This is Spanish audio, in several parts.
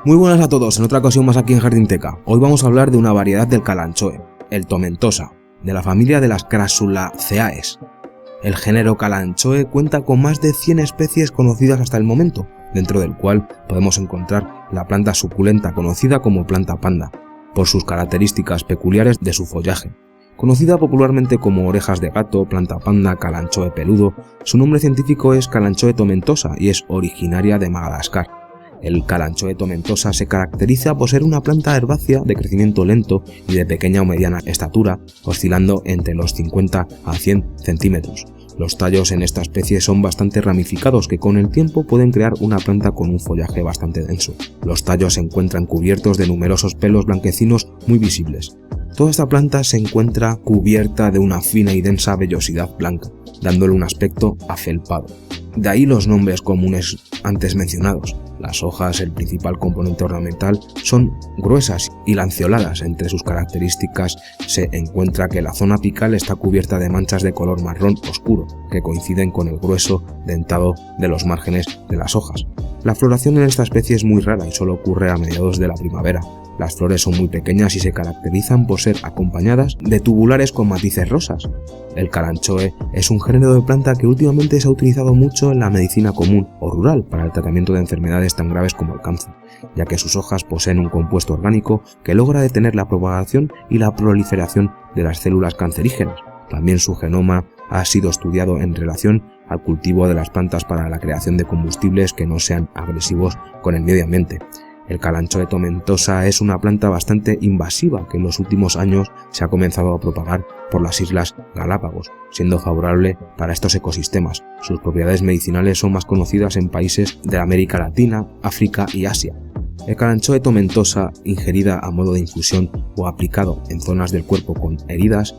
Muy buenas a todos, en otra ocasión más aquí en JardinTeka. Hoy vamos a hablar de una variedad del Kalanchoe, el Tomentosa, de la familia de las Crassulaceae. El género Kalanchoe cuenta con más de 100 especies conocidas hasta el momento, dentro del cual podemos encontrar la planta suculenta conocida como planta panda, por sus características peculiares de su follaje. Conocida popularmente como orejas de gato, planta panda, Kalanchoe peludo, su nombre científico es Kalanchoe Tomentosa y es originaria de Madagascar. El Kalanchoe Tomentosa se caracteriza por ser una planta herbácea de crecimiento lento y de pequeña o mediana estatura, oscilando entre los 50 a 100 centímetros. Los tallos en esta especie son bastante ramificados que con el tiempo pueden crear una planta con un follaje bastante denso. Los tallos se encuentran cubiertos de numerosos pelos blanquecinos muy visibles. Toda esta planta se encuentra cubierta de una fina y densa vellosidad blanca, dándole un aspecto afelpado. De ahí los nombres comunes antes mencionados. Las hojas, el principal componente ornamental, son gruesas y lanceoladas. Entre sus características se encuentra que la zona apical está cubierta de manchas de color marrón oscuro, que coinciden con el grueso dentado de los márgenes de las hojas. La floración en esta especie es muy rara y solo ocurre a mediados de la primavera. Las flores son muy pequeñas y se caracterizan por ser acompañadas de tubulares con matices rosas. El Kalanchoe es un género de planta que últimamente se ha utilizado mucho en la medicina común o rural para el tratamiento de enfermedades tan graves como el cáncer, ya que sus hojas poseen un compuesto orgánico que logra detener la propagación y la proliferación de las células cancerígenas. También su genoma ha sido estudiado en relación al cultivo de las plantas para la creación de combustibles que no sean agresivos con el medio ambiente. El Kalanchoe Tomentosa es una planta bastante invasiva que en los últimos años se ha comenzado a propagar por las Islas Galápagos, siendo favorable para estos ecosistemas. Sus propiedades medicinales son más conocidas en países de América Latina, África y Asia. El Kalanchoe Tomentosa, ingerida a modo de infusión o aplicado en zonas del cuerpo con heridas,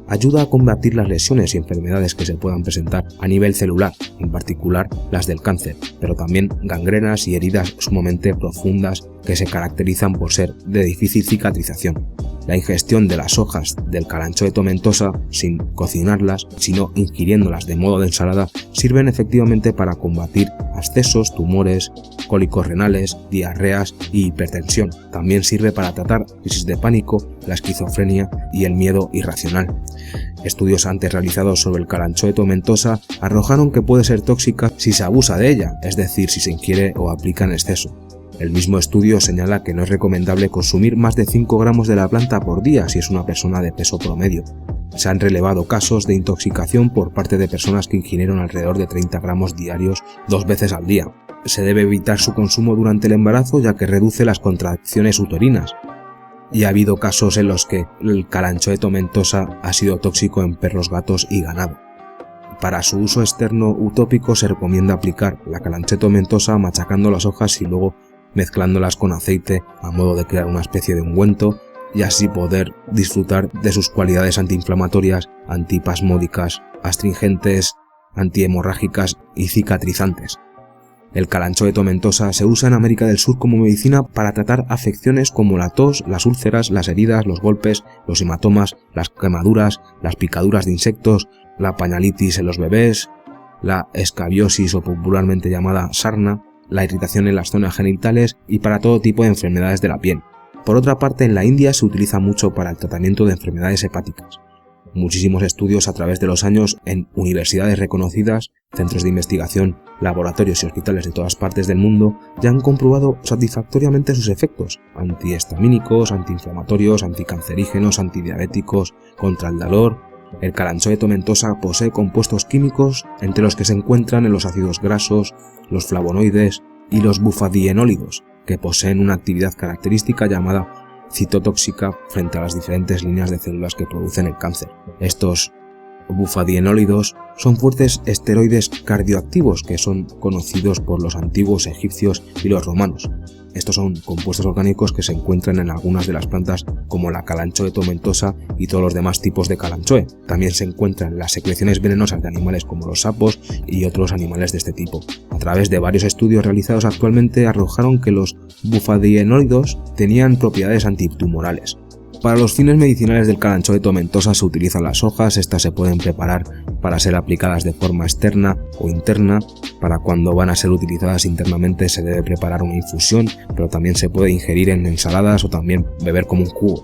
ayuda a combatir las lesiones y enfermedades que se puedan presentar a nivel celular, en particular las del cáncer, pero también gangrenas y heridas sumamente profundas que se caracterizan por ser de difícil cicatrización. La ingestión de las hojas del Kalanchoe Tomentosa, sin cocinarlas, sino ingiriéndolas de modo de ensalada, sirven efectivamente para combatir abscesos, tumores, cólicos renales, diarreas y hipertensión. También sirve para tratar crisis de pánico, la esquizofrenia y el miedo irracional. Estudios antes realizados sobre el Kalanchoe Tomentosa arrojaron que puede ser tóxica si se abusa de ella, es decir, si se ingiere o aplica en exceso. El mismo estudio señala que no es recomendable consumir más de 5 gramos de la planta por día si es una persona de peso promedio. Se han relevado casos de intoxicación por parte de personas que ingirieron alrededor de 30 gramos diarios 2 veces al día. Se debe evitar su consumo durante el embarazo ya que reduce las contracciones uterinas. Y ha habido casos en los que el Kalanchoe Tomentosa ha sido tóxico en perros, gatos y ganado. Para su uso externo utópico se recomienda aplicar la Kalanchoe Tomentosa machacando las hojas y luego mezclándolas con aceite a modo de crear una especie de ungüento y así poder disfrutar de sus cualidades antiinflamatorias, antipasmódicas, astringentes, antihemorrágicas y cicatrizantes. El Kalanchoe Tomentosa se usa en América del Sur como medicina para tratar afecciones como la tos, las úlceras, las heridas, los golpes, los hematomas, las quemaduras, las picaduras de insectos, la pañalitis en los bebés, la escabiosis o popularmente llamada sarna, la irritación en las zonas genitales y para todo tipo de enfermedades de la piel. Por otra parte, en la India se utiliza mucho para el tratamiento de enfermedades hepáticas. Muchísimos estudios a través de los años en universidades reconocidas, centros de investigación, laboratorios y hospitales de todas partes del mundo ya han comprobado satisfactoriamente sus efectos antihistamínicos, antiinflamatorios, anticancerígenos, antidiabéticos, contra el dolor. El Kalanchoe Tomentosa posee compuestos químicos entre los que se encuentran en los ácidos grasos, los flavonoides y los bufadienólidos, que poseen una actividad característica llamada citotóxica frente a las diferentes líneas de células que producen el cáncer. Estos bufadienólidos son fuertes esteroides cardioactivos que son conocidos por los antiguos egipcios y los romanos. Estos son compuestos orgánicos que se encuentran en algunas de las plantas como la Kalanchoe Tomentosa y todos los demás tipos de Kalanchoe. También se encuentran las secreciones venenosas de animales como los sapos y otros animales de este tipo. A través de varios estudios realizados actualmente arrojaron que los bufadienólidos tenían propiedades antitumorales. Para los fines medicinales del Kalanchoe Tomentosa se utilizan las hojas. Estas se pueden preparar para ser aplicadas de forma externa o interna. Para cuando van a ser utilizadas internamente se debe preparar una infusión, pero también se puede ingerir en ensaladas o también beber como un jugo.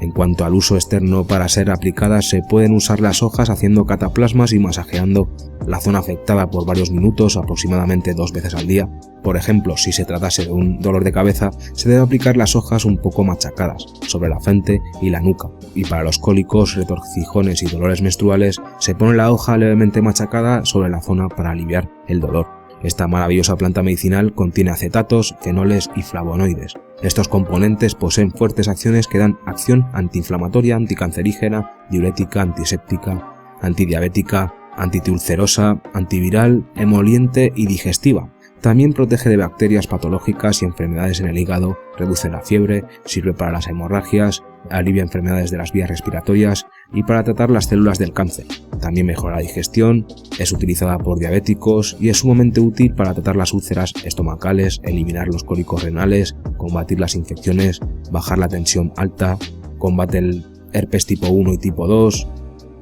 En cuanto al uso externo, para ser aplicadas se pueden usar las hojas haciendo cataplasmas y masajeando la zona afectada por varios minutos, aproximadamente 2 veces al día. Por ejemplo, si se tratase de un dolor de cabeza, se debe aplicar las hojas un poco machacadas sobre la frente y la nuca. Y para los cólicos, retorcijones y dolores menstruales, se pone la hoja levemente machacada sobre la zona para aliviar el dolor. Esta maravillosa planta medicinal contiene acetatos, fenoles y flavonoides. Estos componentes poseen fuertes acciones que dan acción antiinflamatoria, anticancerígena, diurética, antiséptica, antidiabética, antiulcerosa, antiviral, emoliente y digestiva. También protege de bacterias patológicas y enfermedades en el hígado, reduce la fiebre, sirve para las hemorragias, alivia enfermedades de las vías respiratorias y para tratar las células del cáncer. También mejora la digestión, es utilizada por diabéticos y es sumamente útil para tratar las úlceras estomacales, eliminar los cólicos renales, combatir las infecciones, bajar la tensión alta, combate el herpes tipo 1 y tipo 2,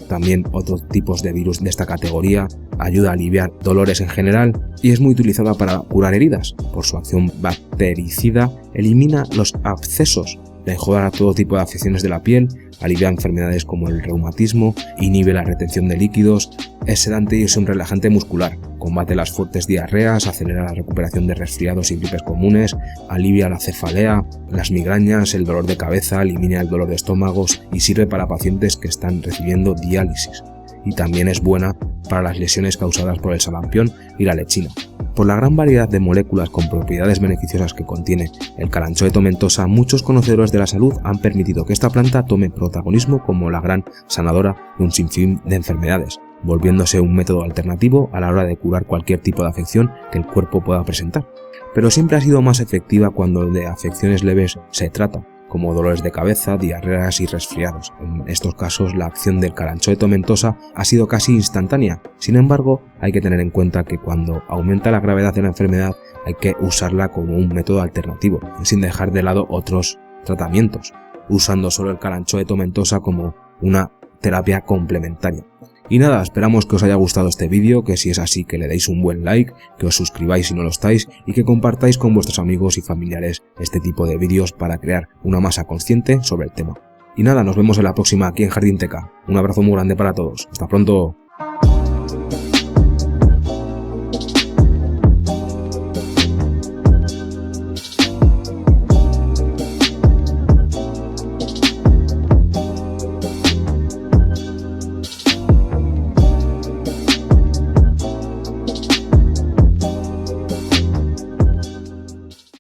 también otros tipos de virus de esta categoría, ayuda a aliviar dolores en general y es muy utilizada para curar heridas. Por su acción bactericida, elimina los abscesos, mejora todo tipo de afecciones de la piel, alivia enfermedades como el reumatismo, inhibe la retención de líquidos, es sedante y es un relajante muscular, combate las fuertes diarreas, acelera la recuperación de resfriados y gripes comunes, alivia la cefalea, las migrañas, el dolor de cabeza, elimina el dolor de estómagos y sirve para pacientes que están recibiendo diálisis. Y también es buena para las lesiones causadas por el sarampión y la lechina. Por la gran variedad de moléculas con propiedades beneficiosas que contiene el Kalanchoe Tomentosa, muchos conocedores de la salud han permitido que esta planta tome protagonismo como la gran sanadora de un sinfín de enfermedades, volviéndose un método alternativo a la hora de curar cualquier tipo de afección que el cuerpo pueda presentar. Pero siempre ha sido más efectiva cuando de afecciones leves se trata, como dolores de cabeza, diarreas y resfriados. En estos casos la acción del Kalanchoe Tomentosa ha sido casi instantánea. Sin embargo, hay que tener en cuenta que cuando aumenta la gravedad de la enfermedad hay que usarla como un método alternativo, sin dejar de lado otros tratamientos, usando solo el Kalanchoe Tomentosa como una terapia complementaria. Y nada, esperamos que os haya gustado este vídeo, que si es así que le deis un buen like, que os suscribáis si no lo estáis y que compartáis con vuestros amigos y familiares este tipo de vídeos para crear una masa consciente sobre el tema. Y nada, nos vemos en la próxima aquí en JardinTeka. Un abrazo muy grande para todos. Hasta pronto.